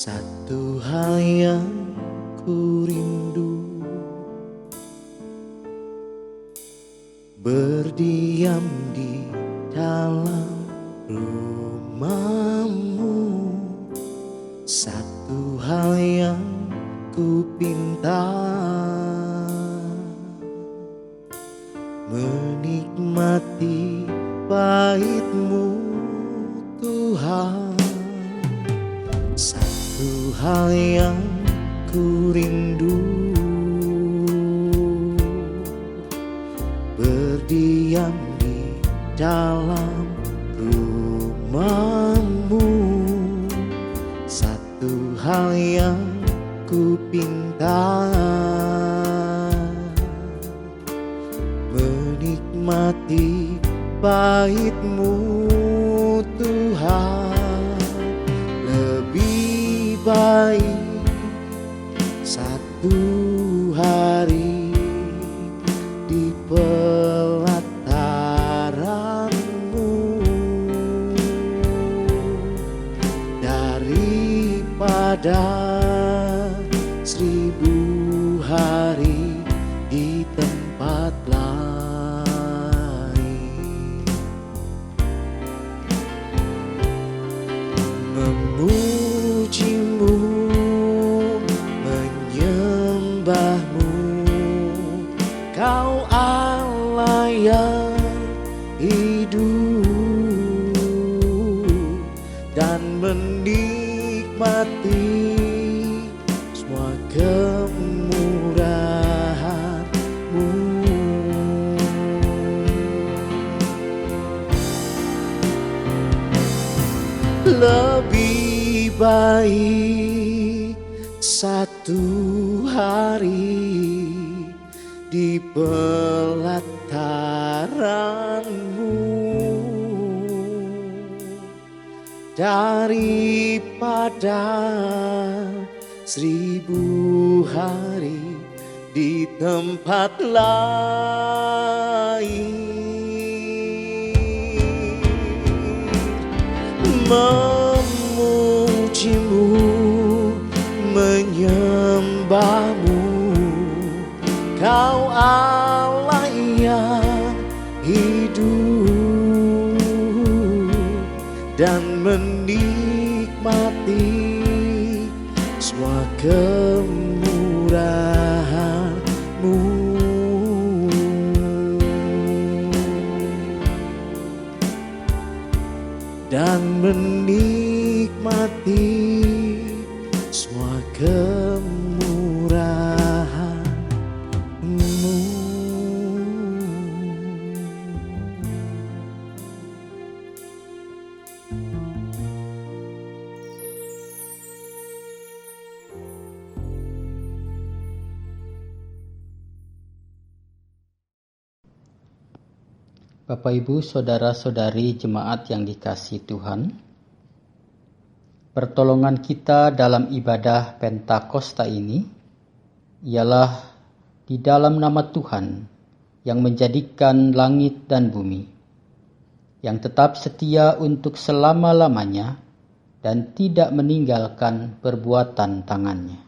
Satu hal yang ku rindu, berdiam di dalam rumahmu. Satu hal yang ku pinta, menikmati baitmu Tuhan. Satu hal yang ku rindu, berdiam di dalam rumahmu. Satu hal yang ku pinta, menikmati baitmu Tuhan. Lebih baik satu hari di pelataranmu daripada 1000 hari di tempat lain. Memujimu, menyembahmu, Kau Allah yang hidup, dan menikmati semua kemurahan-Mu. Lebih baik satu hari di pelataranmu daripada 1000 hari di tempat lain. Memujimu, menyembahmu, Kau Allah yang hidup, dan menikmati semua kemurahan-Mu. Dan menikmati semua kemurahan-Mu. Bapak, Ibu, Saudara-saudari jemaat yang dikasihi Tuhan, pertolongan kita dalam ibadah Pentakosta ini ialah di dalam nama Tuhan yang menjadikan langit dan bumi, yang tetap setia untuk selama-lamanya dan tidak meninggalkan perbuatan tangannya.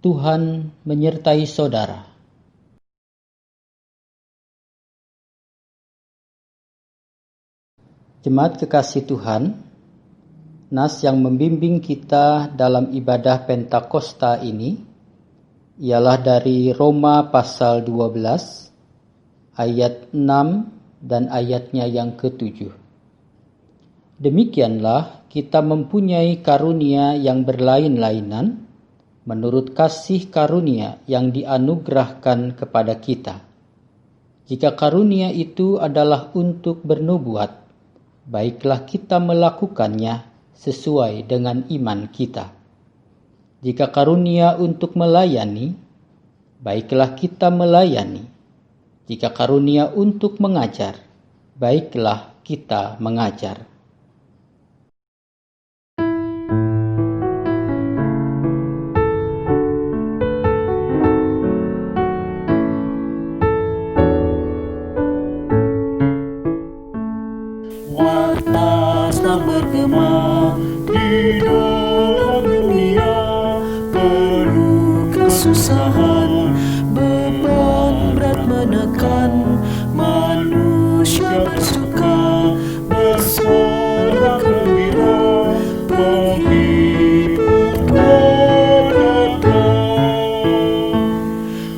Tuhan menyertai saudara. Jemaat kekasih Tuhan, nas yang membimbing kita dalam ibadah Pentakosta ini ialah dari Roma pasal 12 ayat 6 dan ayatnya yang ke-7. Demikianlah kita mempunyai karunia yang berlain-lainan menurut kasih karunia yang dianugerahkan kepada kita. Jika karunia itu adalah untuk bernubuat, baiklah kita melakukannya sesuai dengan iman kita. Jika karunia untuk melayani, baiklah kita melayani. Jika karunia untuk mengajar, baiklah kita mengajar. Warta sedang bergema di dalam dunia, penuh kesusahan, beban berat menekan, manusia bersuka, bersorak gembira, penghibur telah datang.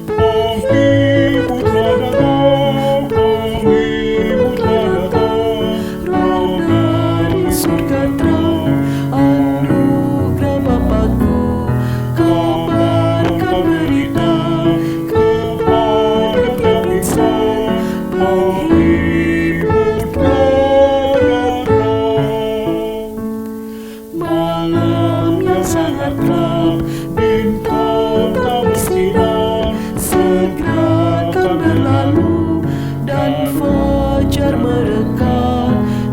Penghibur telah datang, penghibur telah datang. Roh dari surga terang, anugerah Bapa-Ku, kabarkan berita kepada tiap insan. Penghibur telah datang. Malam yang sangat gelap, bintang tak bersinar, segera akan berlalu dan fajar mereka.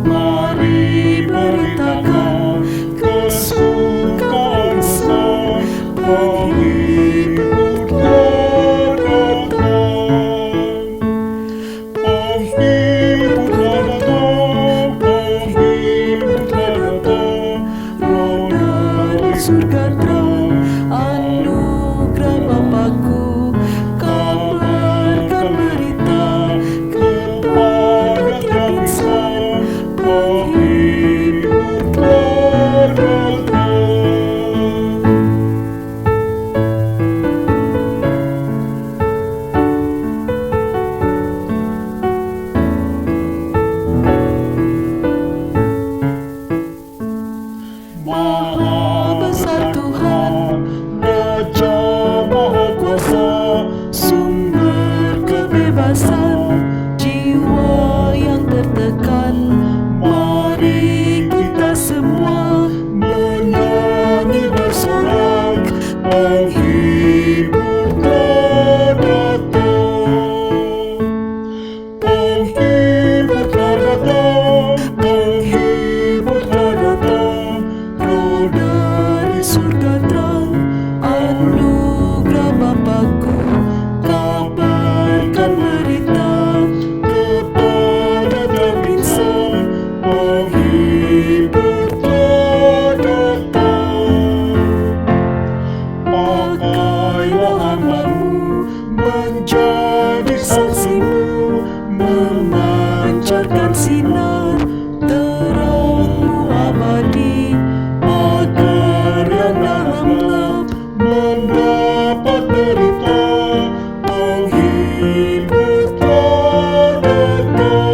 Mari beritakan kesukaan besar, penghibur telah datang. Penghibur telah datang, penghibur telah datang. Roh dari surga terang, anugerah Bapa-Ku, kabarkan berita kepada tiap insan. Penghibur telah datang. Maha besar Tuhan, Raja Maha Kuasa, sumber kebebasan jiwa yang tertekan. Mari kita semua menyanyi bersorak, penghibur telah datang. Penghibur telah datang, penghibur telah datang. Roh dari surga terang, anugerah Bapa-Ku, kabarkan berita kepada tiap insan. Penghibur telah datang. Pakailah hamba-Mu menjadi saksimu, memancarkan sinar terang-Mu abadi, agar yang dalam gelap mendapat berita. Penghibur telah datang.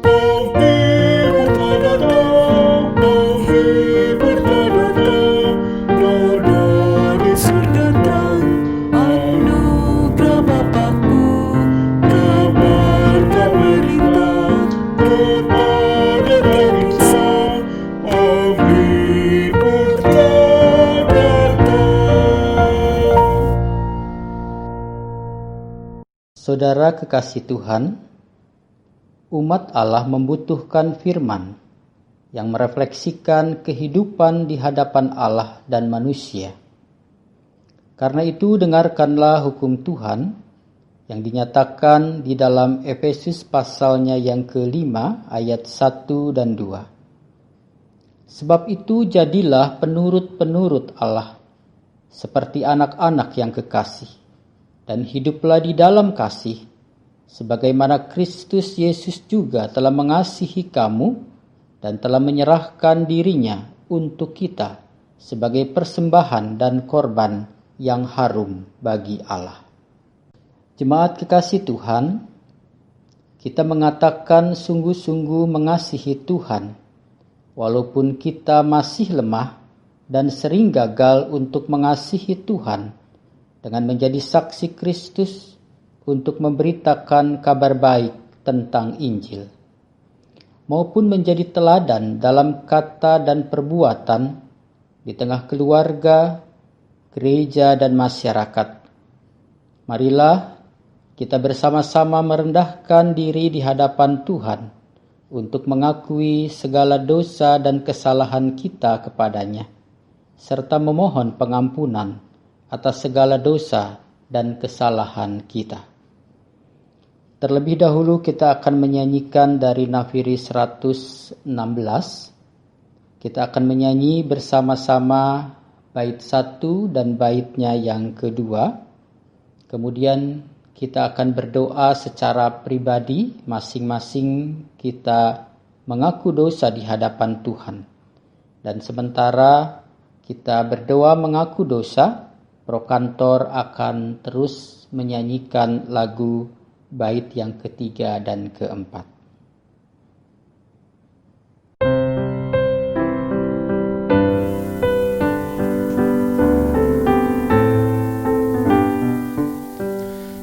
Penghibur telah datang, penghibur telah datang. Roh dari surga terang, anugerah Bapa-Ku, kabarkan berita kepada tiap insan. Penghibur telah datang. Saudara kekasih Tuhan, umat Allah membutuhkan firman yang merefleksikan kehidupan di hadapan Allah dan manusia. Karena itu dengarkanlah hukum Tuhan yang dinyatakan di dalam Efesus pasalnya yang ke-5 ayat 1 dan 2. Sebab itu jadilah penurut-penurut Allah, seperti anak-anak yang kekasih, dan hiduplah di dalam kasih, sebagaimana Kristus Yesus juga telah mengasihi kamu dan telah menyerahkan dirinya untuk kita sebagai persembahan dan korban yang harum bagi Allah. Jemaat kekasih Tuhan, kita mengatakan sungguh-sungguh mengasihi Tuhan, walaupun kita masih lemah dan sering gagal untuk mengasihi Tuhan dengan menjadi saksi Kristus untuk memberitakan kabar baik tentang Injil, maupun menjadi teladan dalam kata dan perbuatan di tengah keluarga, gereja, dan masyarakat. Marilah kita bersama-sama merendahkan diri di hadapan Tuhan untuk mengakui segala dosa dan kesalahan kita kepadanya, serta memohon pengampunan atas segala dosa dan kesalahan kita. Terlebih dahulu kita akan menyanyikan dari Nafiri 116. Kita akan menyanyi bersama-sama bait 1 dan baitnya yang kedua. Kemudian kita akan berdoa secara pribadi, masing-masing kita mengaku dosa di hadapan Tuhan. Dan sementara kita berdoa mengaku dosa, Prokantor akan terus menyanyikan lagu bait yang ketiga dan keempat.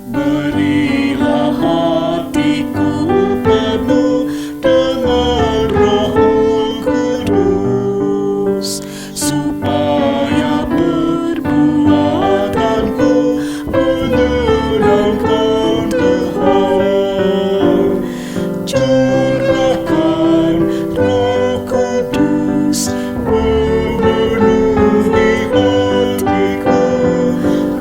Berilah hatiku penuh dengan Roh Kudus, supaya perbuatanku menyenangkan Tuhan. Curahkan Roh Kudus memenuhi hatiku.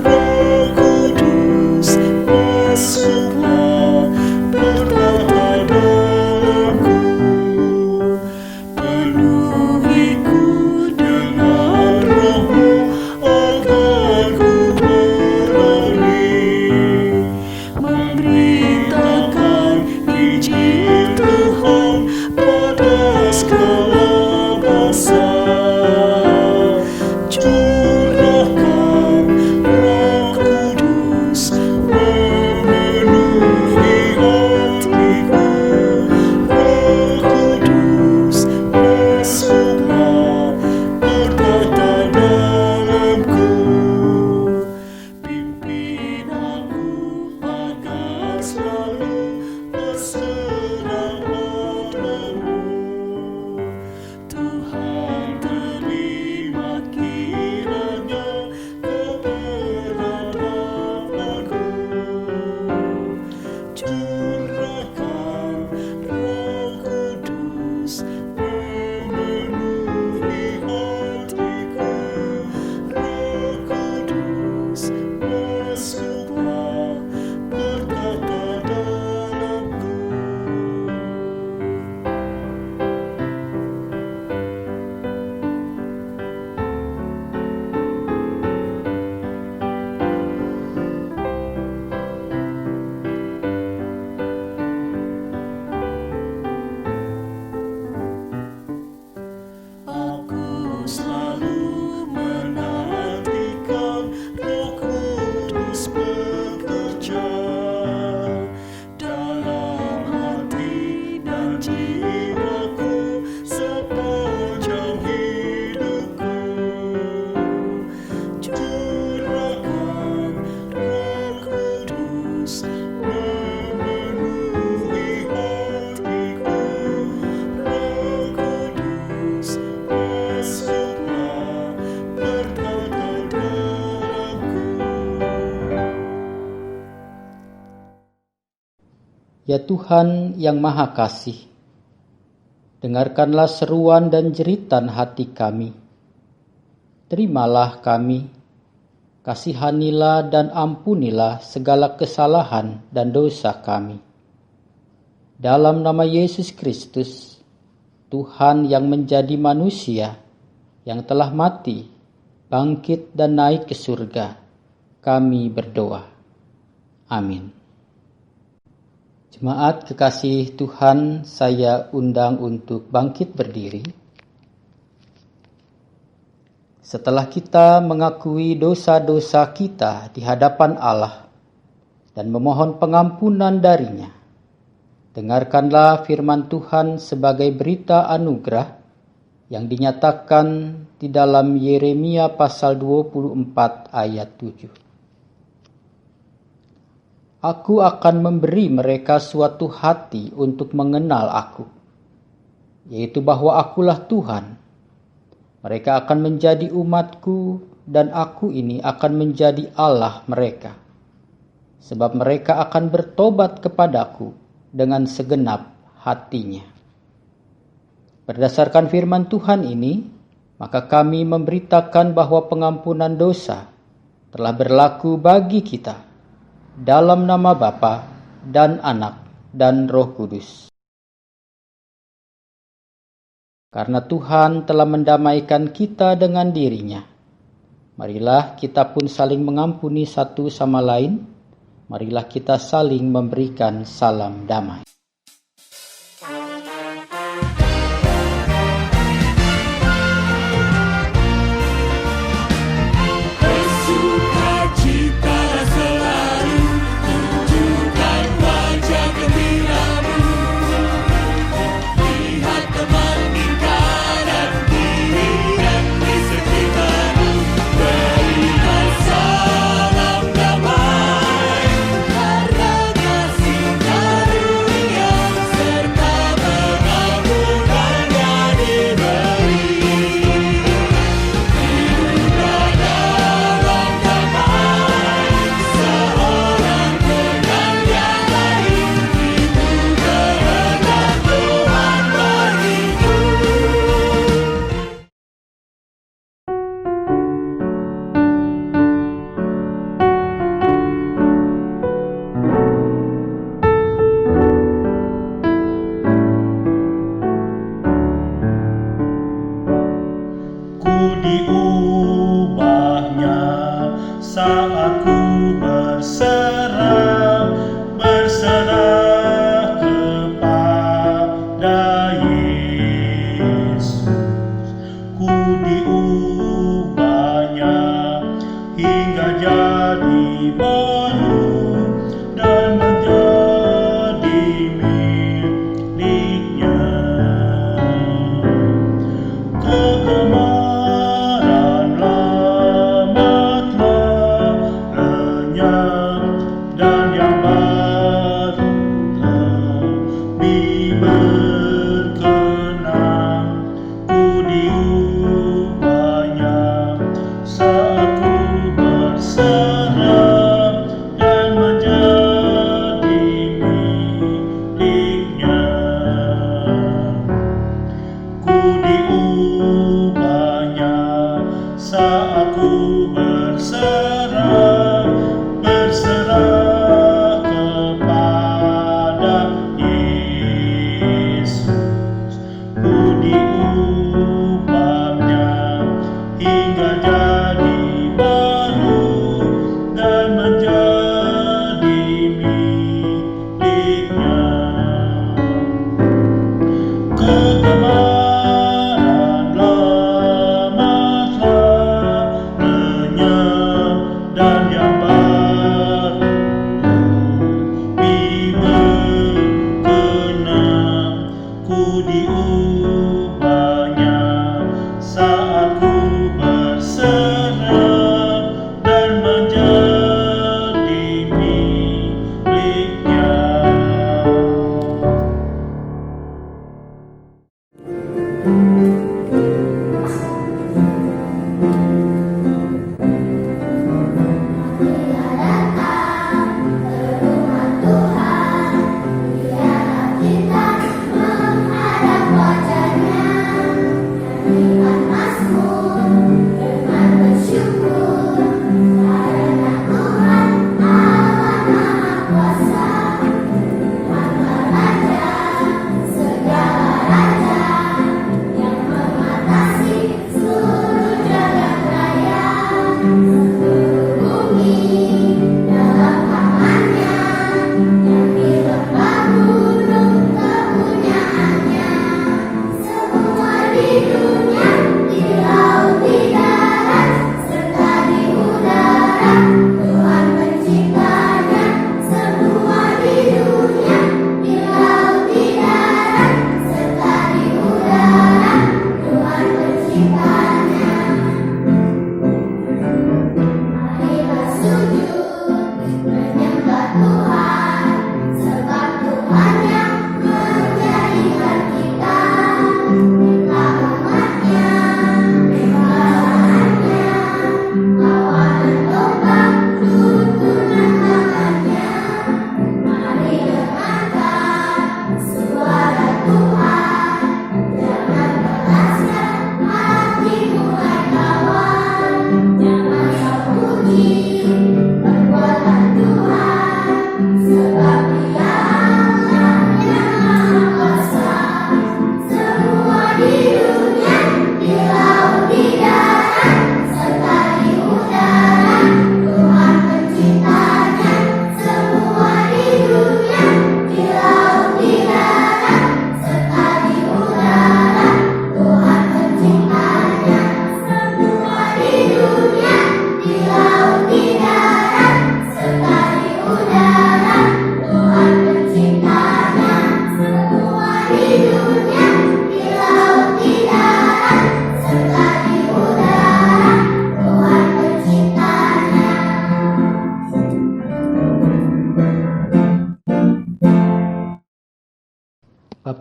Roh Kudus masuklah berkata dalamku. Penuhiku dengan Roh-Mu agar ku berani memberitakan Injil Tuhan pada segala bangsa. Curahkan Roh Kudus memenuhi hatiku. Roh Kudus masuklah berkata dalamku. Pimpin aku agar selalu berserah padamu. Tuhan, terima kiranya keberadaanku. Curahkan Roh Kudus memenuhi hatiku. Roh Kudus masuklah berkata dalamku. Aku selalu menantikan Roh Kudus bekerja dalam hati dan jiwaku sepanjang hidupku. Curahkan Roh Kudus memenuhi hatiku. Roh Kudus masuklah berkata dalamku. Ya Tuhan yang Maha Kasih, dengarkanlah seruan dan jeritan hati kami. Terimalah kami, kasihanilah dan ampunilah segala kesalahan dan dosa kami. Dalam nama Yesus Kristus, Tuhan yang menjadi manusia, yang telah mati, bangkit dan naik ke surga, kami berdoa. Amin. Jemaat kekasih Tuhan, saya undang untuk bangkit berdiri. Setelah kita mengakui dosa-dosa kita di hadapan Allah dan memohon pengampunan darinya, dengarkanlah firman Tuhan sebagai berita anugerah yang dinyatakan di dalam Yeremia pasal 24 ayat 7. Aku akan memberi mereka suatu hati untuk mengenal aku, yaitu bahwa akulah Tuhan. Mereka akan menjadi umatku dan aku ini akan menjadi Allah mereka. Sebab mereka akan bertobat kepadaku dengan segenap hatinya. Berdasarkan firman Tuhan ini, maka kami memberitakan bahwa pengampunan dosa telah berlaku bagi kita dalam nama Bapa dan Anak dan Roh Kudus. Karena Tuhan telah mendamaikan kita dengan dirinya, marilah kita pun saling mengampuni satu sama lain. Marilah kita saling memberikan salam damai. Bersukacita selalu, tunjukkan wajah gembiramu. Lihat teman di kanan kiri dan di sekitarmu. Berikan salam damai, karena kasih karunia serta pengampunan yang diberi. Hiduplah dalam damai, seorang dengan yang lain. Itu kehendak Tuhan bagimu. Ku diubahnya saat ku berserah kepada Yesus. Ku diubahnya hingga jadi baru dan menjadi miliknya. Kegemaran lama telah lenyap dan yang baru lebih berkenan. Ku diubahnya saat ku berserah dan menjadi miliknya. Ku diubahnya saat ku berserah kepada Yesus. Ku diubahnya hingga jadi baru dan menjadi miliknya. Kegemaran lama telah lenyap dan yang baru lebih berkenan. Ku diubahnya saat ku berserah dan menjadi miliknya. Kita menghadap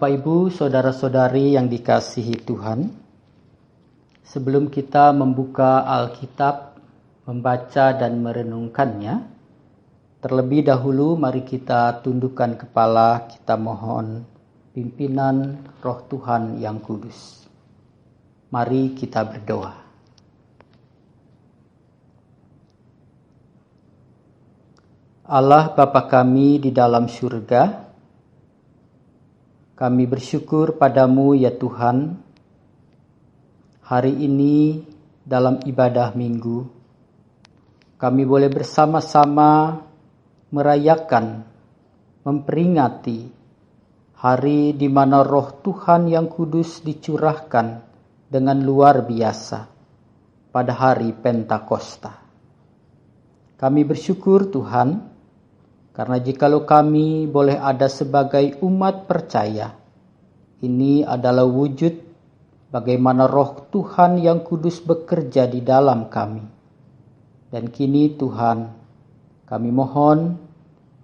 Bapak, Ibu, saudara-saudari yang dikasihi Tuhan, sebelum kita membuka Alkitab, membaca dan merenungkannya, terlebih dahulu mari kita tundukkan kepala, kita mohon pimpinan Roh Tuhan yang kudus. Mari kita berdoa. Allah Bapa kami di dalam surga, kami bersyukur padamu ya Tuhan, hari ini dalam ibadah minggu, kami boleh bersama-sama merayakan, memperingati hari di mana Roh Tuhan yang kudus dicurahkan dengan luar biasa pada hari Pentakosta. Kami bersyukur Tuhan, karena jikalau kami boleh ada sebagai umat percaya, ini adalah wujud bagaimana Roh Tuhan yang kudus bekerja di dalam kami. Dan kini Tuhan, kami mohon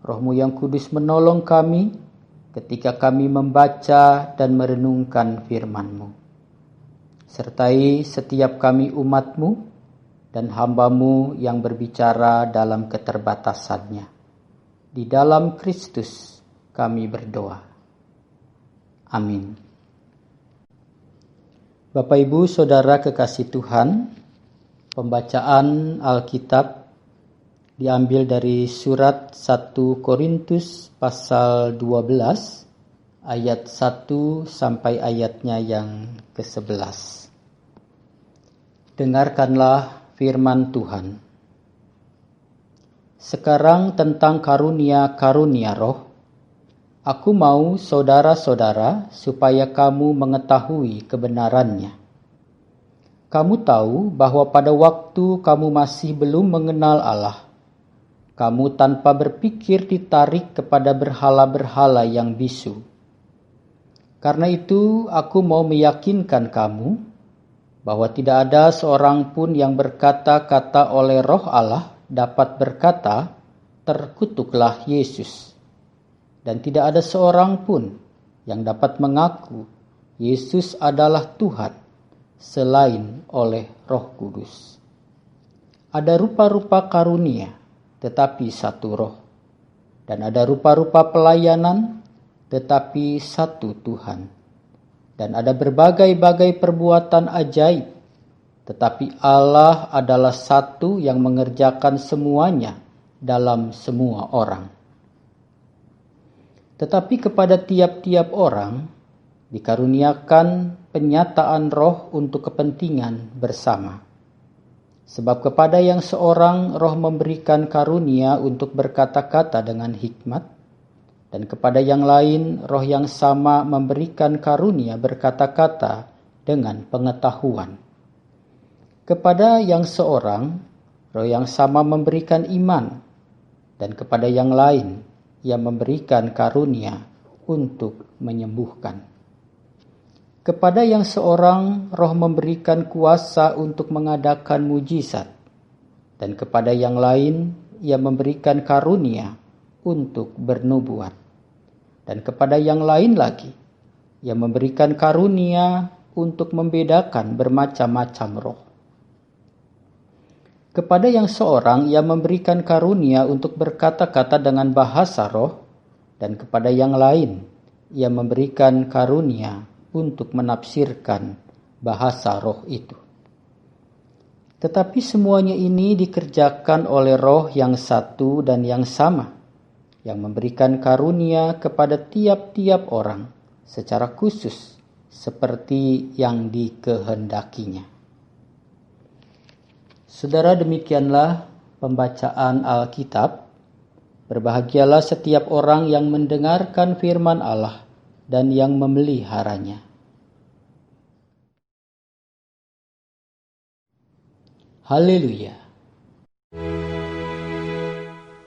Roh-Mu yang kudus menolong kami ketika kami membaca dan merenungkan firman-Mu. Sertai setiap kami umat-Mu dan hamba-Mu yang berbicara dalam keterbatasannya. Di dalam Kristus kami berdoa. Amin. Bapak, Ibu, Saudara kekasih Tuhan, pembacaan Alkitab diambil dari surat 1 Korintus pasal 12 ayat 1 sampai ayatnya yang ke-11. Dengarkanlah firman Tuhan. Sekarang tentang karunia-karunia roh, aku mau saudara-saudara supaya kamu mengetahui kebenarannya. Kamu tahu bahwa pada waktu kamu masih belum mengenal Allah, kamu tanpa berpikir ditarik kepada berhala-berhala yang bisu. Karena itu aku mau meyakinkan kamu bahwa tidak ada seorang pun yang berkata-kata oleh Roh Allah dapat berkata, terkutuklah Yesus. Dan tidak ada seorang pun yang dapat mengaku Yesus adalah Tuhan selain oleh Roh Kudus. Ada rupa-rupa karunia, tetapi satu roh. Dan ada rupa-rupa pelayanan, tetapi satu Tuhan. Dan ada berbagai-bagai perbuatan ajaib, tetapi Allah adalah satu yang mengerjakan semuanya dalam semua orang. Tetapi kepada tiap-tiap orang dikaruniakan penyataan roh untuk kepentingan bersama. Sebab kepada yang seorang roh memberikan karunia untuk berkata-kata dengan hikmat, dan kepada yang lain roh yang sama memberikan karunia berkata-kata dengan pengetahuan. Kepada yang seorang, roh yang sama memberikan iman, dan kepada yang lain, ia memberikan karunia untuk menyembuhkan. Kepada yang seorang, roh memberikan kuasa untuk mengadakan mujizat, dan kepada yang lain, ia memberikan karunia untuk bernubuat. Dan kepada yang lain lagi, ia memberikan karunia untuk membedakan bermacam-macam roh. Kepada yang seorang ia memberikan karunia untuk berkata-kata dengan bahasa roh, dan kepada yang lain ia memberikan karunia untuk menafsirkan bahasa roh itu. Tetapi semuanya ini dikerjakan oleh Roh yang satu dan yang sama, yang memberikan karunia kepada tiap-tiap orang secara khusus seperti yang dikehendakinya. Saudara, demikianlah pembacaan Alkitab. Berbahagialah setiap orang yang mendengarkan firman Allah dan yang memeliharanya. Haleluya.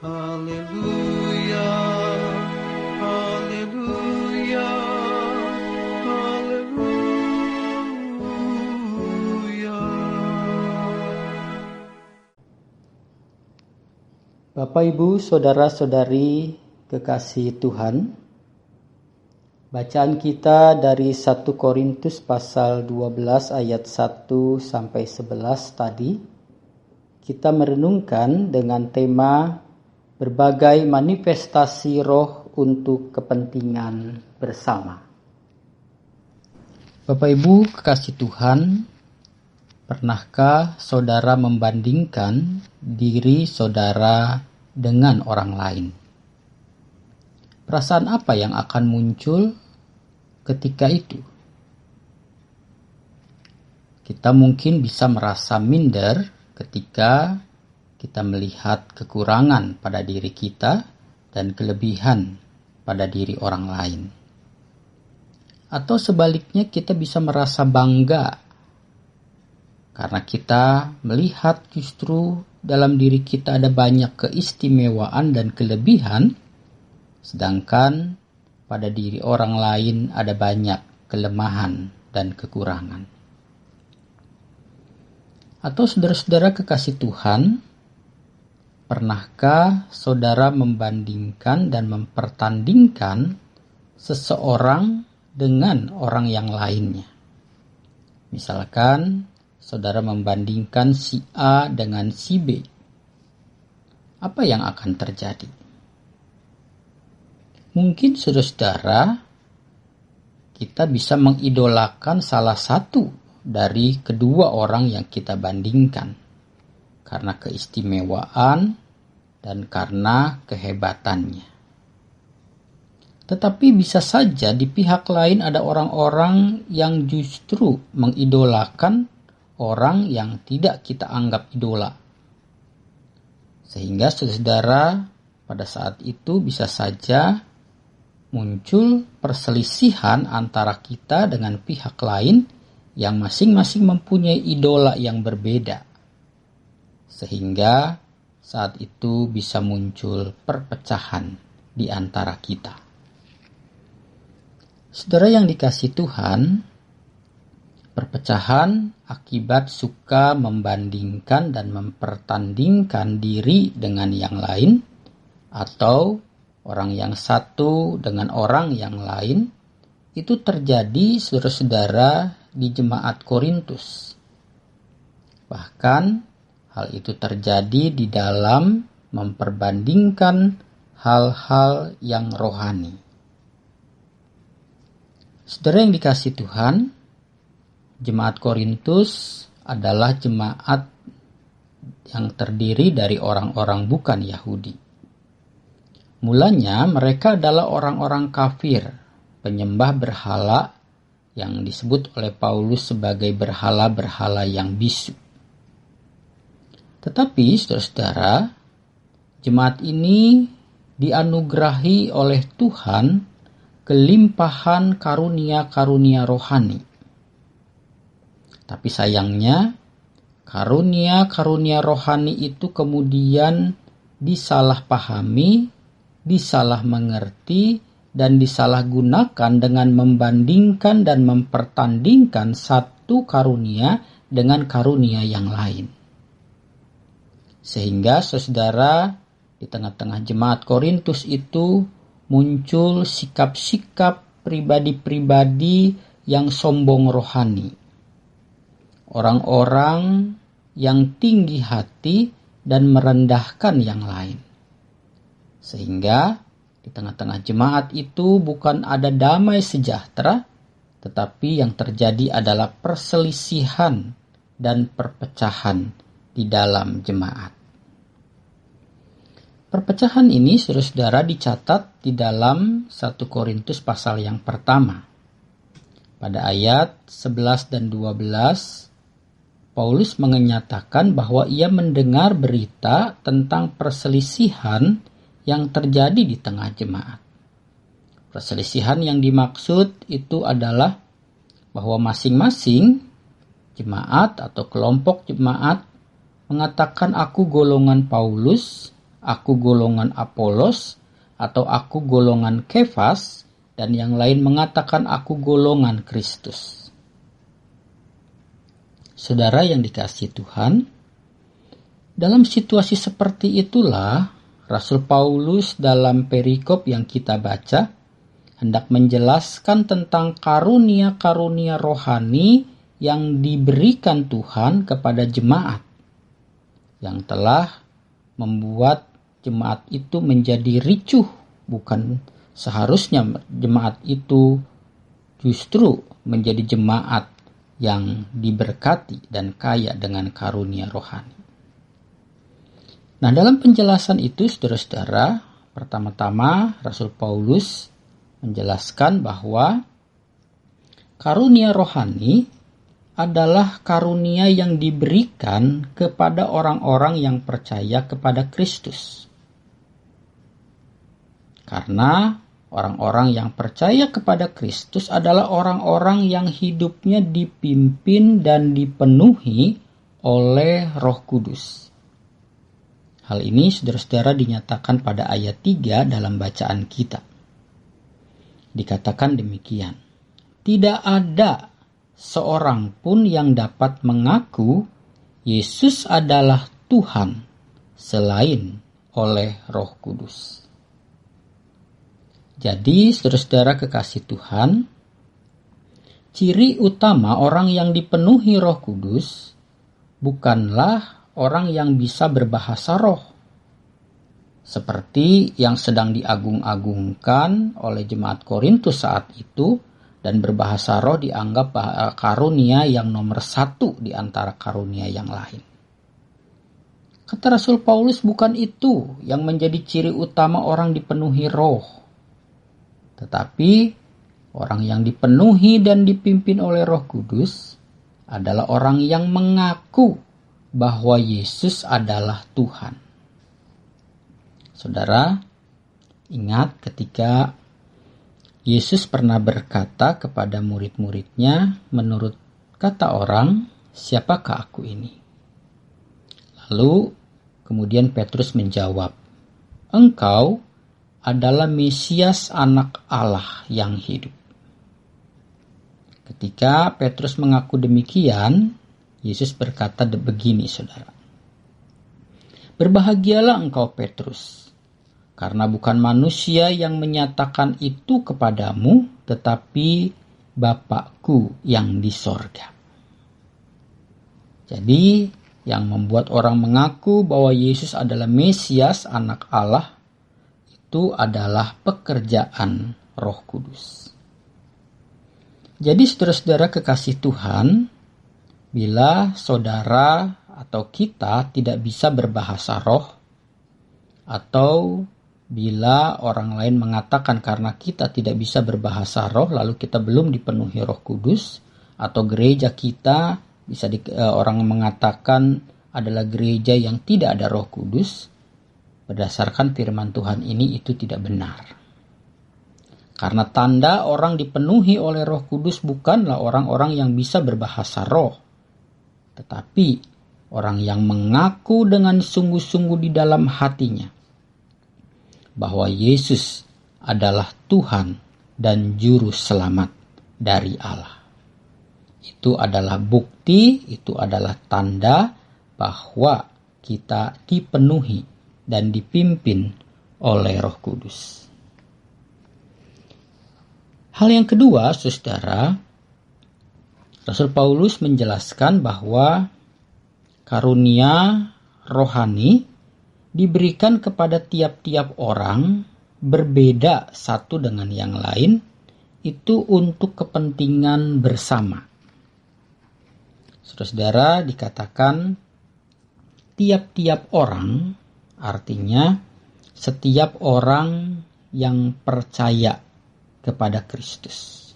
Haleluya, haleluya, haleluya. Bapak, Ibu, saudara-saudari kekasih Tuhan, Bacaan kita dari 1 Korintus pasal 12 ayat 1 sampai 11 tadi, kita merenungkan dengan tema berbagai manifestasi roh untuk kepentingan bersama. Bapak Ibu kekasih Tuhan, pernahkah saudara membandingkan diri saudara dengan orang lain? Perasaan apa yang akan muncul ketika itu? Kita mungkin bisa merasa minder ketika kita melihat kekurangan pada diri kita dan kelebihan pada diri orang lain. Atau sebaliknya kita bisa merasa bangga karena kita melihat justru dalam diri kita ada banyak keistimewaan dan kelebihan, sedangkan pada diri orang lain ada banyak kelemahan dan kekurangan. Atau saudara-saudara kekasih Tuhan, pernahkah saudara membandingkan dan mempertandingkan seseorang dengan orang yang lainnya? Misalkan saudara membandingkan si A dengan si B. Apa yang akan terjadi? Mungkin saudara-saudara, kita bisa mengidolakan salah satu dari kedua orang yang kita bandingkan karena keistimewaan dan karena kehebatannya. Tetapi bisa saja di pihak lain ada orang-orang yang justru mengidolakan orang yang tidak kita anggap idola. Sehingga saudara pada saat itu bisa saja muncul perselisihan antara kita dengan pihak lain yang masing-masing mempunyai idola yang berbeda. Sehingga saat itu bisa muncul perpecahan di antara kita. Saudara yang dikasihi Tuhan, perpecahan akibat suka membandingkan dan mempertandingkan diri dengan yang lain atau orang yang satu dengan orang yang lain itu terjadi saudara-saudara di jemaat Korintus. Bahkan hal itu terjadi di dalam memperbandingkan hal-hal yang rohani. Saudara yang dikasihi Tuhan, jemaat Korintus adalah jemaat yang terdiri dari orang-orang bukan Yahudi. Mulanya mereka adalah orang-orang kafir, penyembah berhala yang disebut oleh Paulus sebagai berhala-berhala yang bisu. Tetapi saudara-saudara, jemaat ini dianugerahi oleh Tuhan kelimpahan karunia-karunia rohani. Tapi sayangnya, karunia-karunia rohani itu kemudian disalahpahami, disalah mengerti, dan disalahgunakan dengan membandingkan dan mempertandingkan satu karunia dengan karunia yang lain. Sehingga saudara di tengah-tengah jemaat Korintus itu muncul sikap-sikap pribadi-pribadi yang sombong rohani. Orang-orang yang tinggi hati dan merendahkan yang lain. Sehingga di tengah-tengah jemaat itu bukan ada damai sejahtera, tetapi yang terjadi adalah perselisihan dan perpecahan di dalam jemaat. Perpecahan ini saudara-saudara dicatat di dalam 1 Korintus pasal yang pertama. Pada ayat 11 dan 12, Paulus menyatakan bahwa ia mendengar berita tentang perselisihan yang terjadi di tengah jemaat. Perselisihan yang dimaksud itu adalah bahwa masing-masing jemaat atau kelompok jemaat mengatakan aku golongan Paulus, aku golongan Apolos, atau aku golongan Kefas, dan yang lain mengatakan aku golongan Kristus. Saudara yang dikasihi Tuhan, dalam situasi seperti itulah Rasul Paulus dalam perikop yang kita baca hendak menjelaskan tentang karunia-karunia rohani yang diberikan Tuhan kepada jemaat, yang telah membuat jemaat itu menjadi ricuh. Bukan seharusnya jemaat itu justru menjadi jemaat yang diberkati dan kaya dengan karunia rohani. Nah, dalam penjelasan itu, saudara-saudara, pertama-tama Rasul Paulus menjelaskan bahwa karunia rohani adalah karunia yang diberikan kepada orang-orang yang percaya kepada Kristus. Karena orang-orang yang percaya kepada Kristus adalah orang-orang yang hidupnya dipimpin dan dipenuhi oleh Roh Kudus. Hal ini saudara-saudara dinyatakan pada ayat 3 dalam bacaan kita. Dikatakan demikian, tidak ada seorang pun yang dapat mengaku Yesus adalah Tuhan selain oleh Roh Kudus. Jadi, saudara-saudara kekasih Tuhan, ciri utama orang yang dipenuhi Roh Kudus bukanlah orang yang bisa berbahasa roh, seperti yang sedang diagung-agungkan oleh jemaat Korintus saat itu, dan berbahasa roh dianggap karunia yang nomor 1 di antara karunia yang lain. Kata Rasul Paulus, bukan itu yang menjadi ciri utama orang dipenuhi roh. Tetapi orang yang dipenuhi dan dipimpin oleh Roh Kudus adalah orang yang mengaku bahwa Yesus adalah Tuhan. Saudara, ingat ketika Yesus pernah berkata kepada murid-muridnya, menurut kata orang, siapakah aku ini? Lalu kemudian Petrus menjawab, engkau adalah Mesias anak Allah yang hidup. Ketika Petrus mengaku demikian, Yesus berkata begini, saudara. Berbahagialah engkau Petrus, karena bukan manusia yang menyatakan itu kepadamu, tetapi Bapakku yang di sorga. Jadi, yang membuat orang mengaku bahwa Yesus adalah Mesias, anak Allah, itu adalah pekerjaan Roh Kudus. Jadi, saudara-saudara kekasih Tuhan, bila saudara atau kita tidak bisa berbahasa roh, atau bila orang lain mengatakan karena kita tidak bisa berbahasa roh, lalu kita belum dipenuhi Roh Kudus, atau gereja kita bisa orang mengatakan adalah gereja yang tidak ada Roh Kudus, berdasarkan firman Tuhan ini itu tidak benar. Karena tanda orang dipenuhi oleh Roh Kudus bukanlah orang-orang yang bisa berbahasa roh, tetapi orang yang mengaku dengan sungguh-sungguh di dalam hatinya bahwa Yesus adalah Tuhan dan Juru Selamat dari Allah. Itu adalah bukti, itu adalah tanda bahwa kita dipenuhi dan dipimpin oleh Roh Kudus. Hal yang kedua, saudara, Rasul Paulus menjelaskan bahwa karunia rohani diberikan kepada tiap-tiap orang berbeda satu dengan yang lain, itu untuk kepentingan bersama. Saudara-saudara, dikatakan tiap-tiap orang, artinya setiap orang yang percaya kepada Kristus.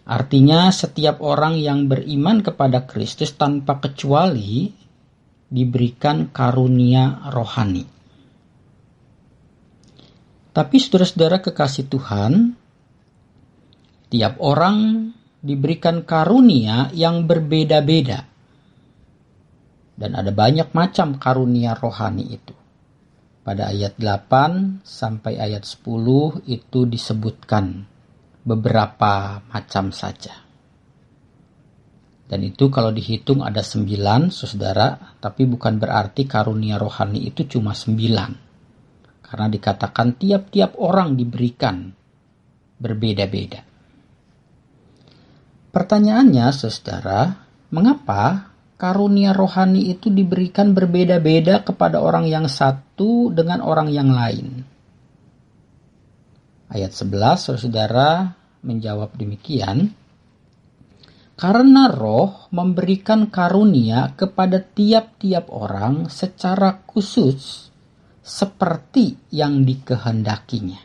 Artinya setiap orang yang beriman kepada Kristus tanpa kecuali diberikan karunia rohani. Tapi saudara-saudara kekasih Tuhan, tiap orang diberikan karunia yang berbeda-beda. Dan ada banyak macam karunia rohani itu. Pada ayat 8 sampai ayat 10 itu disebutkan beberapa macam saja. Dan itu kalau dihitung ada 9, saudara, tapi bukan berarti karunia rohani itu cuma 9. Karena dikatakan tiap-tiap orang diberikan berbeda-beda. Pertanyaannya, saudara, mengapa karunia rohani itu diberikan berbeda-beda kepada orang yang satu dengan orang yang lain? Ayat 11, saudara menjawab demikian. Karena Roh memberikan karunia kepada tiap-tiap orang secara khusus seperti yang dikehendakinya.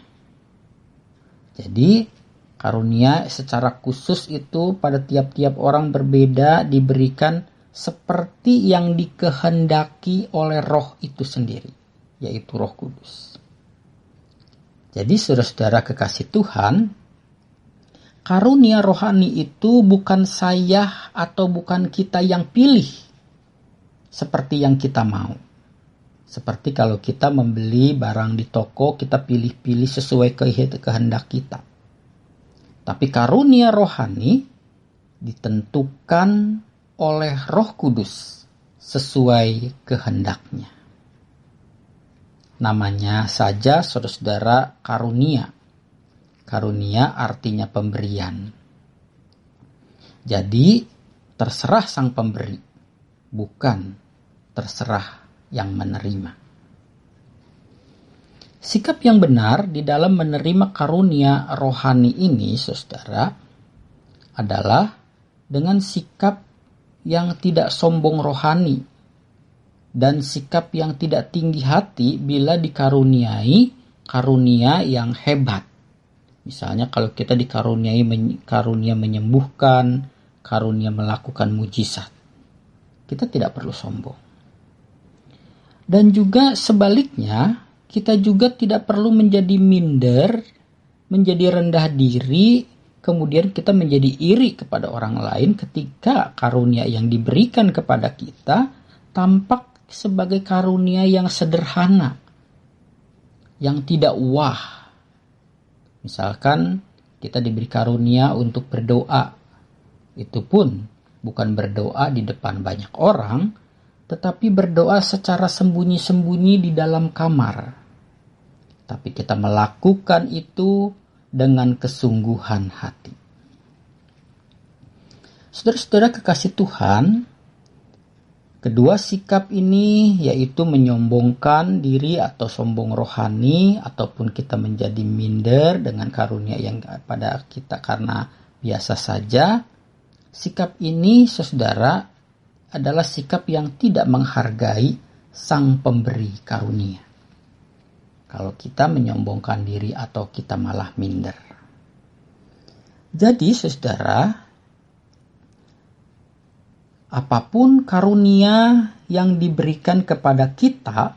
Jadi, karunia secara khusus itu pada tiap-tiap orang berbeda diberikan seperti yang dikehendaki oleh Roh itu sendiri, yaitu Roh Kudus. Jadi, saudara-saudara kekasih Tuhan, karunia rohani itu bukan saya atau bukan kita yang pilih seperti yang kita mau. Seperti kalau kita membeli barang di toko, kita pilih-pilih sesuai kehendak kita. Tapi karunia rohani ditentukan oleh Roh Kudus sesuai kehendaknya. Namanya saja, saudara-saudara, karunia. Karunia artinya pemberian. Jadi, terserah sang pemberi, bukan terserah yang menerima. Sikap yang benar di dalam menerima karunia rohani ini, saudara, adalah dengan sikap yang tidak sombong rohani dan sikap yang tidak tinggi hati bila dikaruniai karunia yang hebat. Misalnya kalau kita dikaruniai karunia menyembuhkan, karunia melakukan mujizat, kita tidak perlu sombong. Dan juga sebaliknya, kita juga tidak perlu menjadi minder, menjadi rendah diri, kemudian kita menjadi iri kepada orang lain ketika karunia yang diberikan kepada kita tampak sebagai karunia yang sederhana, yang tidak wah. Misalkan kita diberi karunia untuk berdoa, itu pun bukan berdoa di depan banyak orang, tetapi berdoa secara sembunyi-sembunyi di dalam kamar. Tapi kita melakukan itu dengan kesungguhan hati. Saudara-saudara kekasih Tuhan, kedua sikap ini yaitu menyombongkan diri atau sombong rohani, ataupun kita menjadi minder dengan karunia yang pada kita karena biasa saja. Sikap ini, saudara, adalah sikap yang tidak menghargai sang pemberi karunia. Kalau kita menyombongkan diri atau kita malah minder. Jadi, saudara, apapun karunia yang diberikan kepada kita,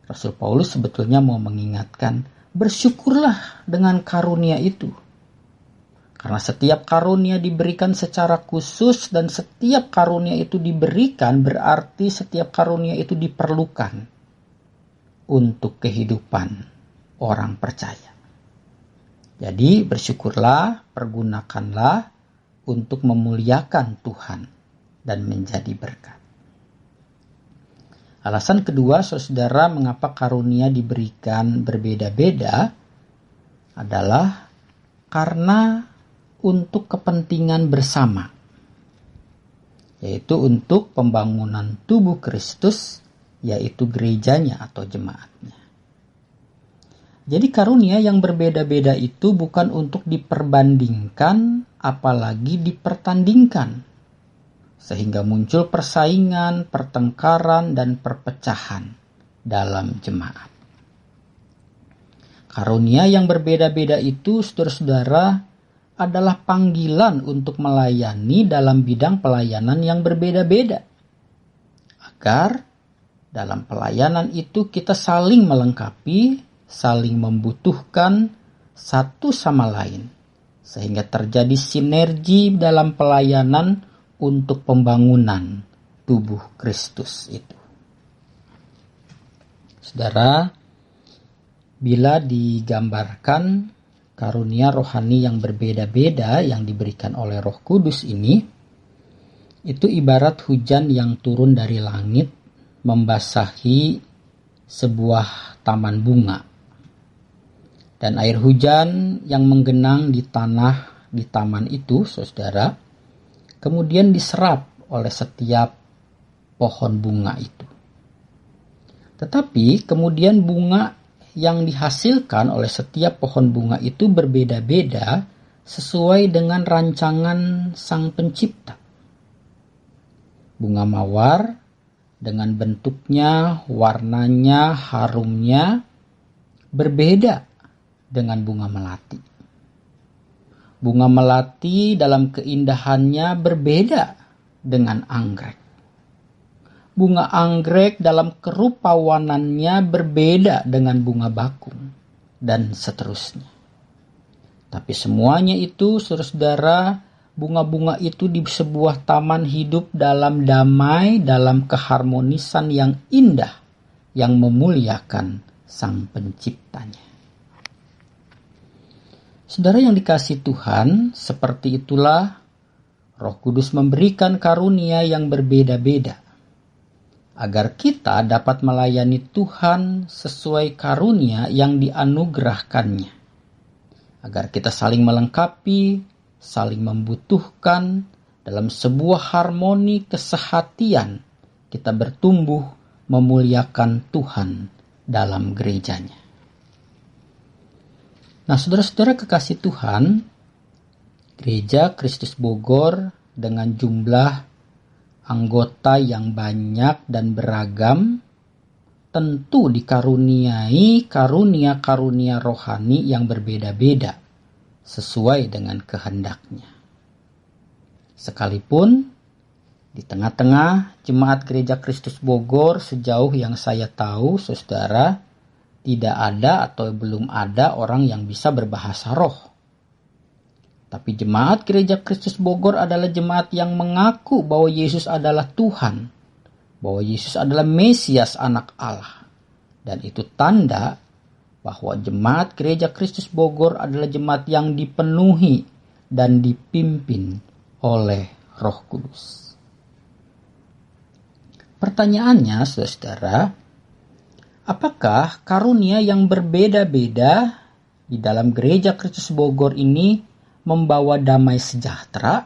Rasul Paulus sebetulnya mau mengingatkan, bersyukurlah dengan karunia itu. Karena setiap karunia diberikan secara khusus dan setiap karunia itu diberikan berarti setiap karunia itu diperlukan untuk kehidupan orang percaya. Jadi bersyukurlah, pergunakanlah untuk memuliakan Tuhan dan menjadi berkat. Alasan kedua, saudara, mengapa karunia diberikan berbeda-beda adalah karena untuk kepentingan bersama, yaitu untuk pembangunan tubuh Kristus, yaitu gerejanya atau jemaatnya. Jadi karunia yang berbeda-beda itu bukan untuk diperbandingkan, apalagi dipertandingkan, sehingga muncul persaingan, pertengkaran, dan perpecahan dalam jemaat. Karunia yang berbeda-beda itu, saudara-saudara, adalah panggilan untuk melayani dalam bidang pelayanan yang berbeda-beda. Agar dalam pelayanan itu kita saling melengkapi, saling membutuhkan satu sama lain. Sehingga terjadi sinergi dalam pelayanan untuk pembangunan tubuh Kristus itu. Saudara, bila digambarkan karunia rohani yang berbeda-beda yang diberikan oleh Roh Kudus ini, itu ibarat hujan yang turun dari langit membasahi sebuah taman bunga. Dan air hujan yang menggenang di tanah di taman itu, saudara, kemudian diserap oleh setiap pohon bunga itu. Tetapi kemudian bunga yang dihasilkan oleh setiap pohon bunga itu berbeda-beda sesuai dengan rancangan Sang Pencipta. Bunga mawar dengan bentuknya, warnanya, harumnya berbeda dengan bunga melati. Bunga melati dalam keindahannya berbeda dengan anggrek. Bunga anggrek dalam kerupawanannya berbeda dengan bunga bakung, dan seterusnya. Tapi semuanya itu, saudara-saudara, bunga-bunga itu di sebuah taman hidup dalam damai, dalam keharmonisan yang indah, yang memuliakan Sang Penciptanya. Saudara yang dikasihi Tuhan, seperti itulah Roh Kudus memberikan karunia yang berbeda-beda, agar kita dapat melayani Tuhan sesuai karunia yang dianugerahkannya. Agar kita saling melengkapi, saling membutuhkan, dalam sebuah harmoni kesehatian kita bertumbuh memuliakan Tuhan dalam gerejanya. Nah, saudara-saudara kekasih Tuhan, Gereja Kristus Bogor dengan jumlah anggota yang banyak dan beragam tentu dikaruniai karunia-karunia rohani yang berbeda-beda sesuai dengan kehendaknya. Sekalipun di tengah-tengah jemaat Gereja Kristus Bogor sejauh yang saya tahu, saudara, tidak ada atau belum ada orang yang bisa berbahasa roh. Tapi jemaat Gereja Kristus Bogor adalah jemaat yang mengaku bahwa Yesus adalah Tuhan, bahwa Yesus adalah Mesias Anak Allah. Dan itu tanda bahwa jemaat Gereja Kristus Bogor adalah jemaat yang dipenuhi dan dipimpin oleh Roh Kudus. Pertanyaannya, saudara, apakah karunia yang berbeda-beda di dalam Gereja Kristus Bogor ini membawa damai sejahtera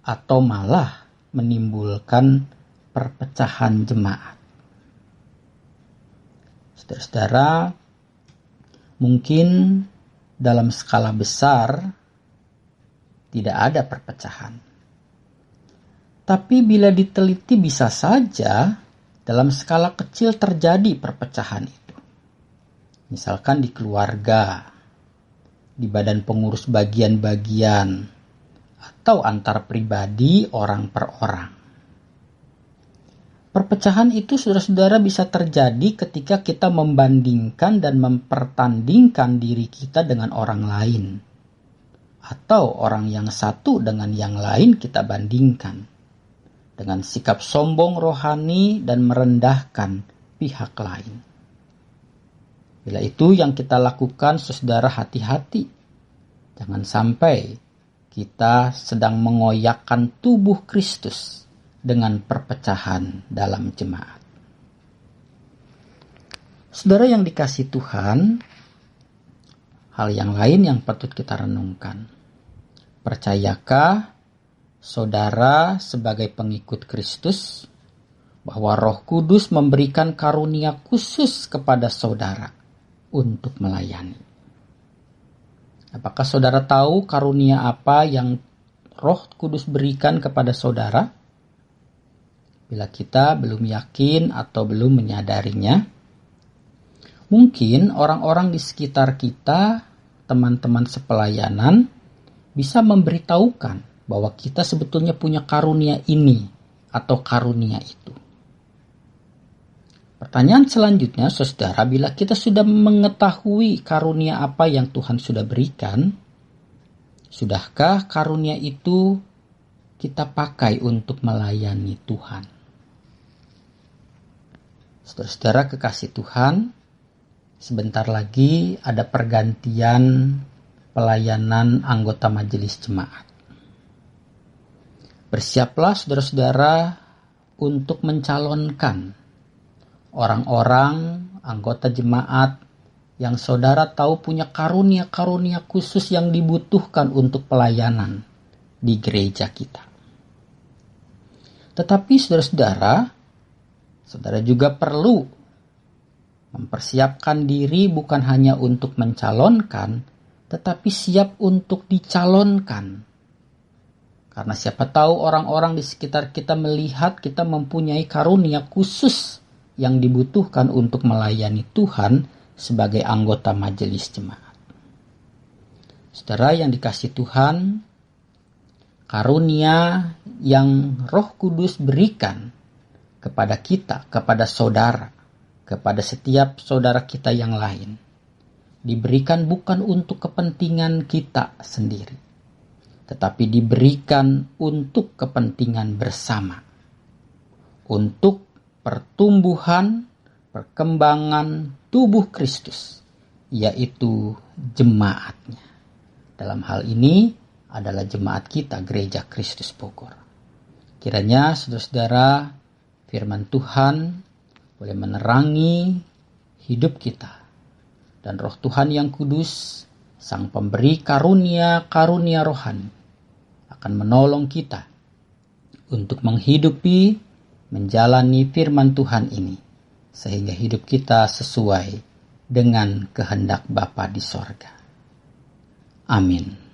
atau malah menimbulkan perpecahan jemaat? Saudara-saudara, mungkin dalam skala besar tidak ada perpecahan. Tapi bila diteliti bisa saja dalam skala kecil terjadi perpecahan itu. Misalkan di keluarga, di badan pengurus bagian-bagian, atau antar pribadi orang per orang. Perpecahan itu, saudara-saudara, bisa terjadi ketika kita membandingkan dan mempertandingkan diri kita dengan orang lain. Atau orang yang satu dengan yang lain kita bandingkan. Dengan sikap sombong rohani dan merendahkan pihak lain. Bila itu yang kita lakukan, saudara, hati-hati. Jangan sampai kita sedang mengoyakkan tubuh Kristus dengan perpecahan dalam jemaat. Saudara yang dikasihi Tuhan, hal yang lain yang patut kita renungkan. Percayakah saudara sebagai pengikut Kristus bahwa Roh Kudus memberikan karunia khusus kepada saudara untuk melayani? Apakah saudara tahu karunia apa yang Roh Kudus berikan kepada saudara? Bila kita belum yakin atau belum menyadarinya, mungkin orang-orang di sekitar kita, teman-teman sepelayanan, bisa memberitahukan bahwa kita sebetulnya punya karunia ini atau karunia itu. Pertanyaan selanjutnya, saudara, bila kita sudah mengetahui karunia apa yang Tuhan sudah berikan, sudahkah karunia itu kita pakai untuk melayani Tuhan? Saudara-saudara kekasih Tuhan, sebentar lagi ada pergantian pelayanan anggota majelis jemaat. Bersiaplah saudara-saudara untuk mencalonkan orang-orang anggota jemaat yang saudara tahu punya karunia-karunia khusus yang dibutuhkan untuk pelayanan di gereja kita. Tetapi saudara-saudara, saudara juga perlu mempersiapkan diri bukan hanya untuk mencalonkan, tetapi siap untuk dicalonkan. Karena siapa tahu orang-orang di sekitar kita melihat kita mempunyai karunia khusus yang dibutuhkan untuk melayani Tuhan sebagai anggota majelis jemaat. Saudara yang dikasihi Tuhan, karunia yang Roh Kudus berikan kepada kita, kepada saudara, kepada setiap saudara kita yang lain, diberikan bukan untuk kepentingan kita sendiri, tetapi diberikan untuk kepentingan bersama, untuk pertumbuhan, perkembangan tubuh Kristus, yaitu jemaatnya. Dalam hal ini adalah jemaat kita, Gereja Kristus Bogor. Kiranya saudara-saudara, firman Tuhan boleh menerangi hidup kita, dan Roh Tuhan yang kudus, Sang Pemberi karunia-karunia rohani, akan menolong kita untuk menghidupi, menjalani firman Tuhan ini, sehingga hidup kita sesuai dengan kehendak Bapa di sorga. Amin.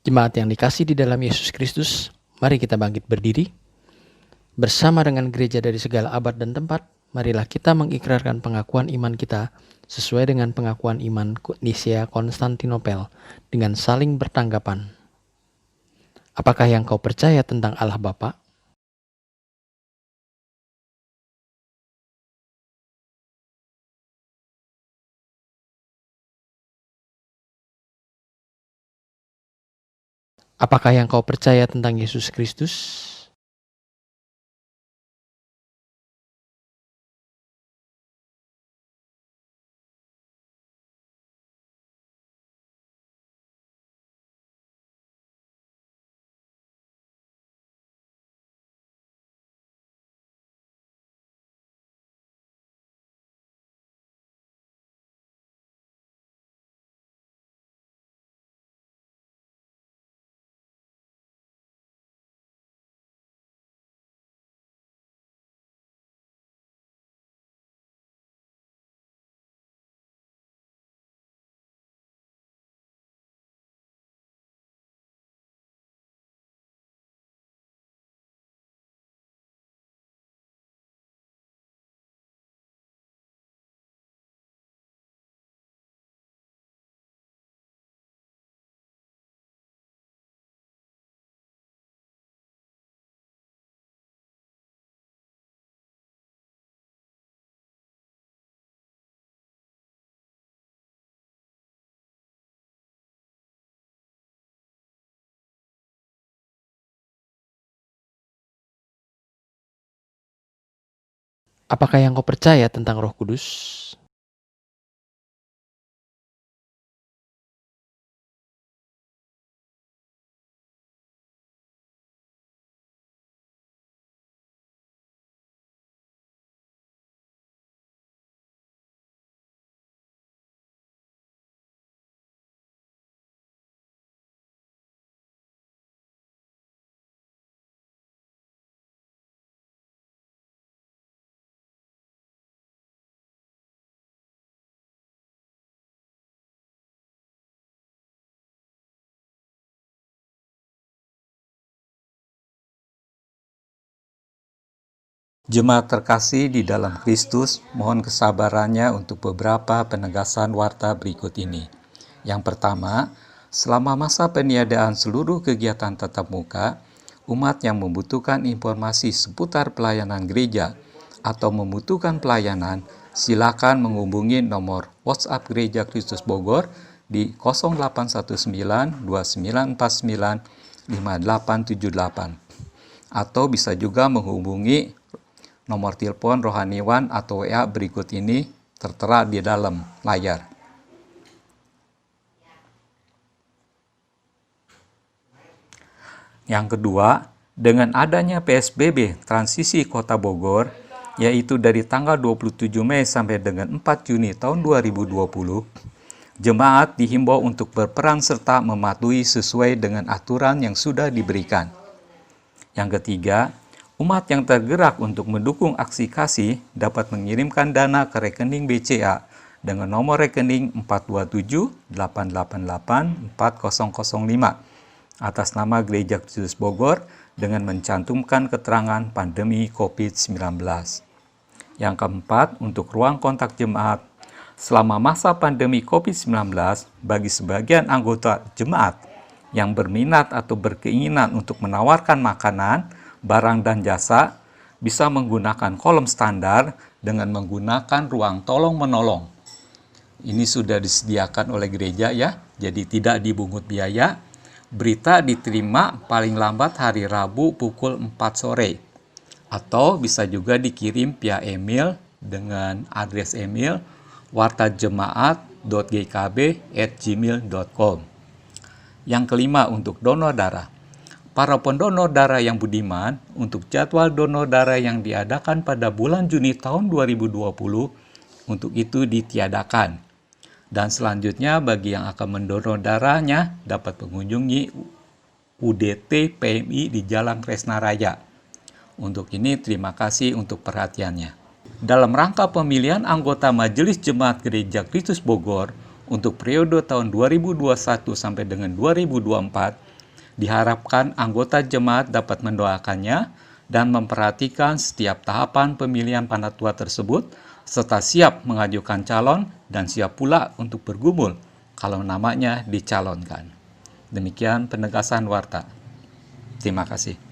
Jemaat yang dikasih di dalam Yesus Kristus, mari kita bangkit berdiri. Bersama dengan gereja dari segala abad dan tempat, marilah kita mengikrarkan pengakuan iman kita sesuai dengan pengakuan iman Nisea Konstantinopel dengan saling bertanggapan. Apakah yang kau percaya tentang Allah Bapa? Apakah yang kau percaya tentang Yesus Kristus? Apakah yang kau percaya tentang Roh Kudus? Jemaat terkasih di dalam Kristus, mohon kesabarannya untuk beberapa penegasan warta berikut ini. Yang pertama, selama masa peniadaan seluruh kegiatan tatap muka, umat yang membutuhkan informasi seputar pelayanan gereja atau membutuhkan pelayanan, silakan menghubungi nomor WhatsApp Gereja Kristus Bogor di 0819 2949 5878 atau bisa juga menghubungi nomor telepon rohaniwan atau WA berikut ini tertera di dalam layar. Yang kedua, dengan adanya PSBB transisi Kota Bogor, yaitu dari tanggal 27 Mei sampai dengan 4 Juni tahun 2020, jemaat dihimbau untuk berperan serta mematuhi sesuai dengan aturan yang sudah diberikan. Yang ketiga, umat yang tergerak untuk mendukung aksi kasih dapat mengirimkan dana ke rekening BCA dengan nomor rekening 427 888 4005 atas nama Gereja Kristus Bogor dengan mencantumkan keterangan pandemi COVID-19. Yang keempat, untuk ruang kontak jemaat. Selama masa pandemi COVID-19, bagi sebagian anggota jemaat yang berminat atau berkeinginan untuk menawarkan makanan, barang dan jasa, bisa menggunakan kolom standar dengan menggunakan ruang tolong-menolong. Ini sudah disediakan oleh gereja ya, jadi tidak dibungut biaya. Berita diterima paling lambat hari Rabu pukul 4 sore. Atau bisa juga dikirim via email dengan adres email wartajemaat.gkb@gmail.com. Yang kelima, untuk donor darah. Para pendonor darah yang budiman, untuk jadwal donor darah yang diadakan pada bulan Juni tahun 2020, untuk itu ditiadakan. Dan selanjutnya bagi yang akan mendonor darahnya dapat mengunjungi UDT PMI di Jalan Kresna Raya. Untuk ini terima kasih untuk perhatiannya. Dalam rangka pemilihan anggota Majelis Jemaat Gereja Kristus Bogor untuk periode tahun 2021 sampai dengan 2024, diharapkan anggota jemaat dapat mendoakannya dan memperhatikan setiap tahapan pemilihan panatua tersebut, serta siap mengajukan calon dan siap pula untuk bergumul kalau namanya dicalonkan. Demikian penegasan warta. Terima kasih.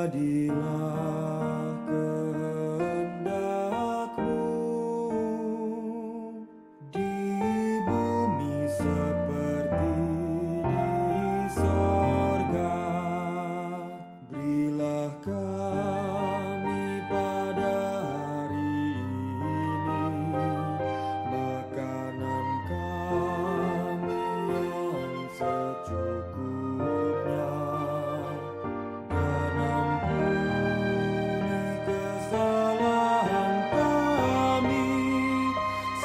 jadilah kehendak-Mu di bumi seperti di sorga. Berilah kami pada hari ini makanan kami yang secukupnya, dan ampuni kesalahan kami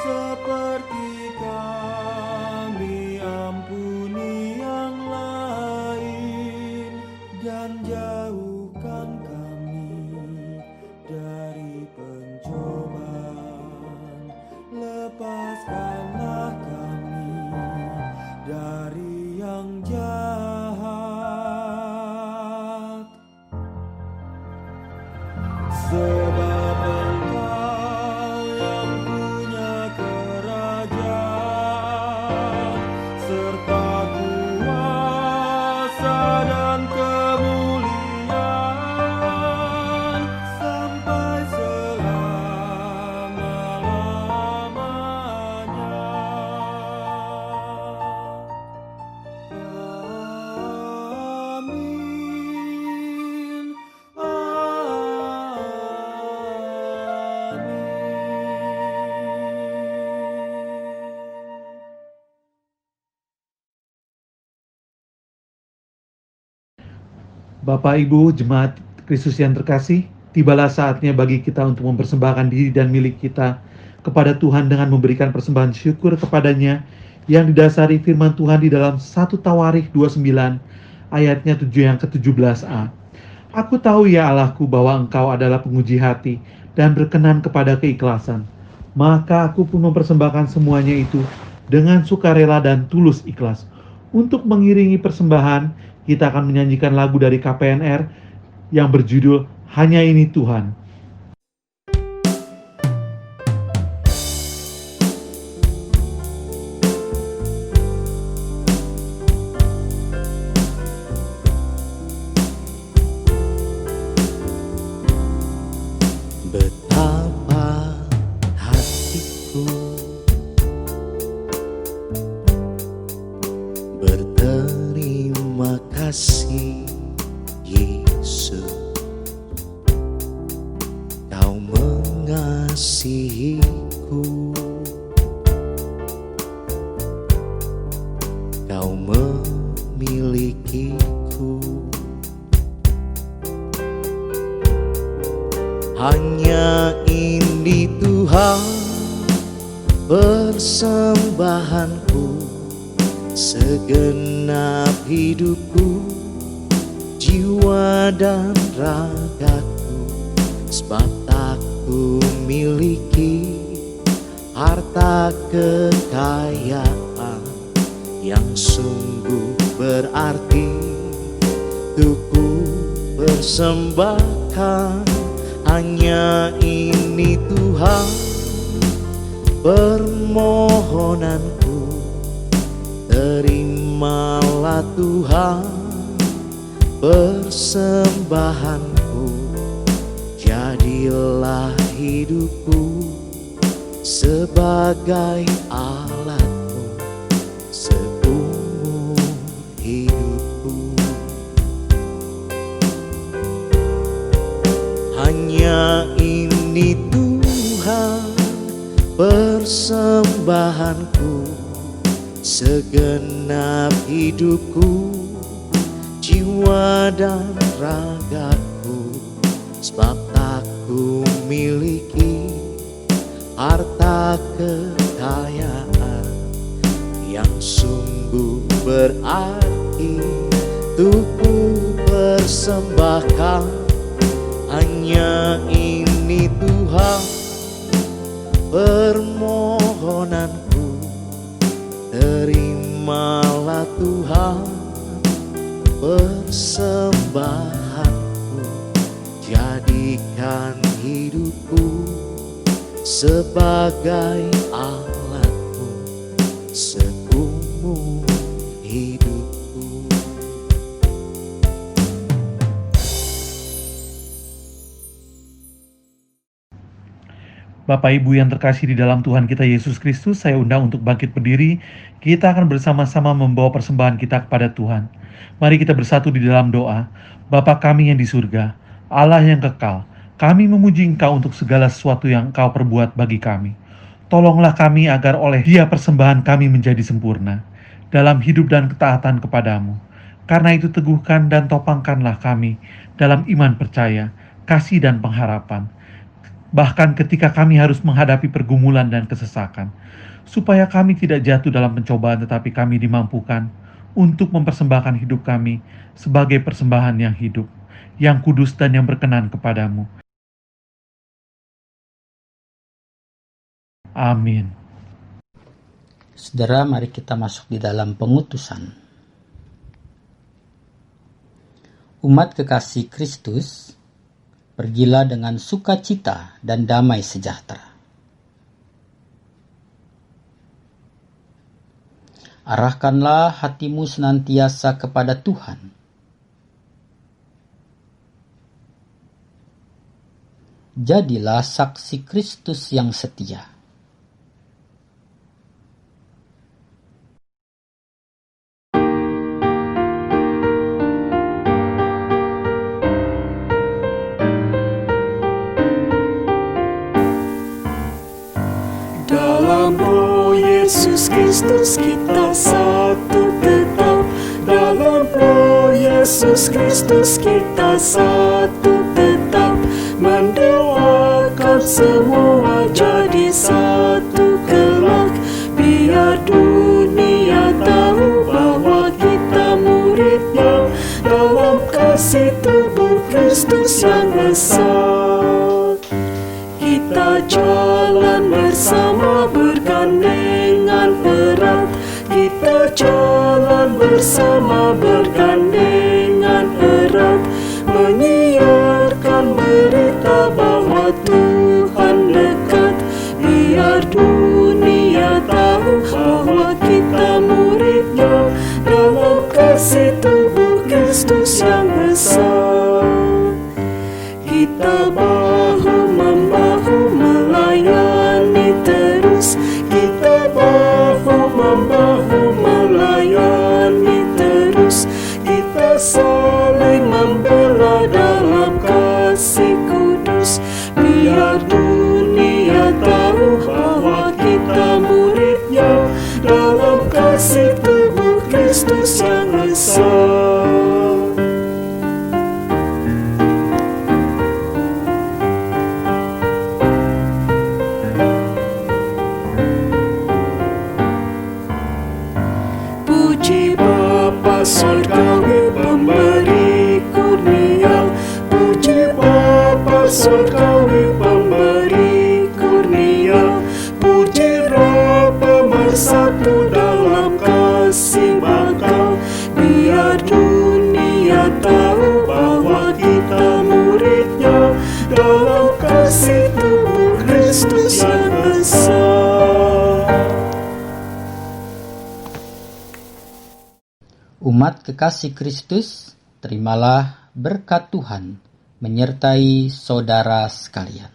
seperti kami ampuni yang lain, dan jauhkan kami dari pencobaan, lepaskanlah kami dari yang jahat. Sebab Engkau yang punya kerajaan serta kuasa dan kemuliaan sampai selama-lamanya. Amin. Bapak, Ibu, Jemaat Kristus yang terkasih, tibalah saatnya bagi kita untuk mempersembahkan diri dan milik kita kepada Tuhan dengan memberikan persembahan syukur kepadanya yang didasari firman Tuhan di dalam 1 Tawarikh 29 ayatnya 7 yang ke-17a. Aku tahu ya Allahku bahwa Engkau adalah penguji hati dan berkenan kepada keikhlasan. Maka aku pun mempersembahkan semuanya itu dengan sukarela dan tulus ikhlas. Untuk mengiringi persembahan, kita akan menyanyikan lagu dari KPNR yang berjudul Hanya Ini Tuhan. Betapa hatiku berterima kasih, Yesus, Kau mengasihiku, Kau memilikiku. Hanya ini Tuhan persembahanku, segenap hidupku, jiwa dan ragaku, sebab tak ku miliki harta kekayaan yang sungguh berarti untuk ku persembahkan. Hanya ini Tuhan permohonanku, terimalah Tuhan persembahanku, jadilah hidupku sebagai alatmu seumur hidupku. Hanya ini Tuhan persembahanku, segenap hidupku, jiwa dan ragaku, sebab tak ku miliki harta kekayaan yang sungguh berarti untuk ku persembahkan. Hanya ini Tuhan permohonanku, terimalah Tuhan persembahanku, jadikan hidupku sebagai alatmu seumur hidupku. Bapak Ibu yang terkasih di dalam Tuhan kita Yesus Kristus, saya undang untuk bangkit berdiri. Kita akan bersama-sama membawa persembahan kita kepada Tuhan. Mari kita bersatu di dalam doa. Bapa kami yang di surga, Allah yang kekal, kami memuji Engkau untuk segala sesuatu yang Engkau perbuat bagi kami. Tolonglah kami agar oleh Dia persembahan kami menjadi sempurna dalam hidup dan ketaatan kepadamu. Karena itu teguhkan dan topangkanlah kami dalam iman percaya, kasih dan pengharapan. Bahkan ketika kami harus menghadapi pergumulan dan kesesakan, supaya kami tidak jatuh dalam pencobaan tetapi kami dimampukan untuk mempersembahkan hidup kami sebagai persembahan yang hidup, yang kudus dan yang berkenan kepadamu. Amin. Saudara, mari kita masuk di dalam pengutusan. Umat kekasih Kristus, pergilah dengan sukacita dan damai sejahtera. Arahkanlah hatimu senantiasa kepada Tuhan. Jadilah saksi Kristus yang setia. Dalam Roh Yesus Kristus kita satu tetap. Dalam Roh Yesus Kristus kita satu tetap. Mendoakan semua jadi satu kelak. Biar dunia tahu bahwa kita muridnya. Dalam kasih tubuh Kristus yang esa. Kita jalan bersama bergandengan erat. Kita jalan bersama bergandengan erat. Menyiarkan berita bahwa Tuhan dekat. Biar dunia tahu bahwa kita muridnya. Dalam kasih tubuh Kristus yang esa. Kita bahu-membahu melayani terus. Kita bahu-membahu melayani terus. Kita saling membela dalam kasih kudus. Biar dunia tahu bahwa kita muridnya. Dalam kasih tubuh Kristus yang esa. Puji Bapa Surgawi pemberi kurnia. Puji Bapa Surgawi pemberi kurnia. Puji Roh pemersatu dalam kasih bakal. Biar dunia tahu bahwa kita muridnya. Dalam kasih tubuh Kristus yang esa. Umat kekasih Kristus, terimalah berkat Tuhan menyertai saudara sekalian.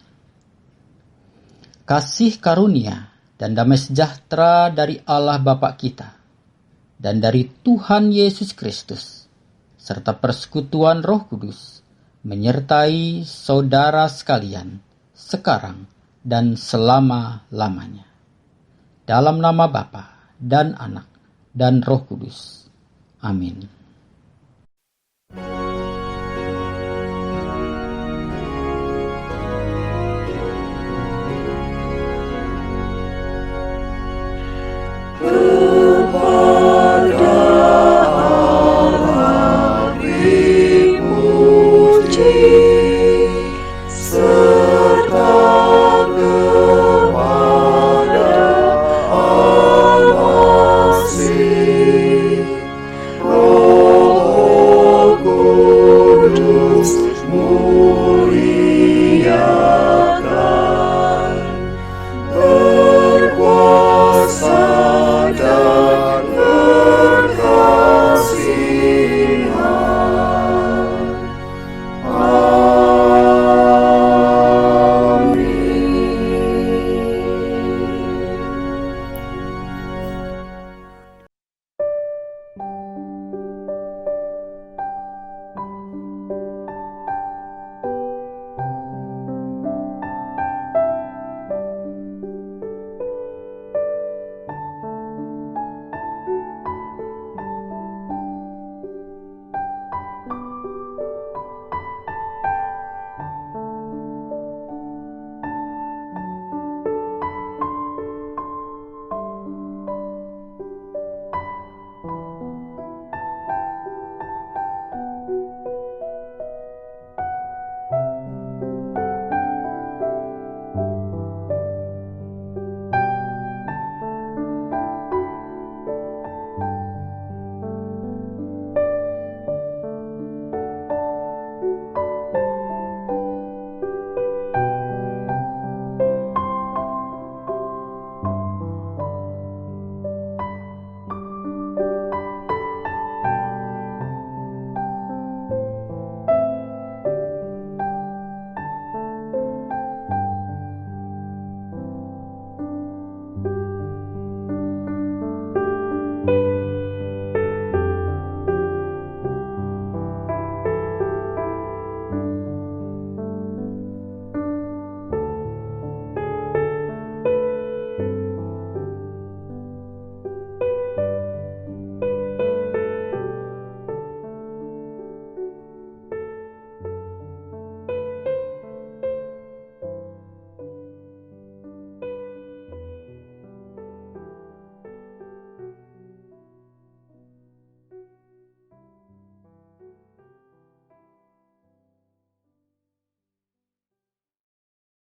Kasih karunia dan damai sejahtera dari Allah Bapa kita dan dari Tuhan Yesus Kristus serta persekutuan Roh Kudus menyertai saudara sekalian sekarang dan selama-lamanya. Dalam nama Bapa dan Anak dan Roh Kudus. Amin. Ku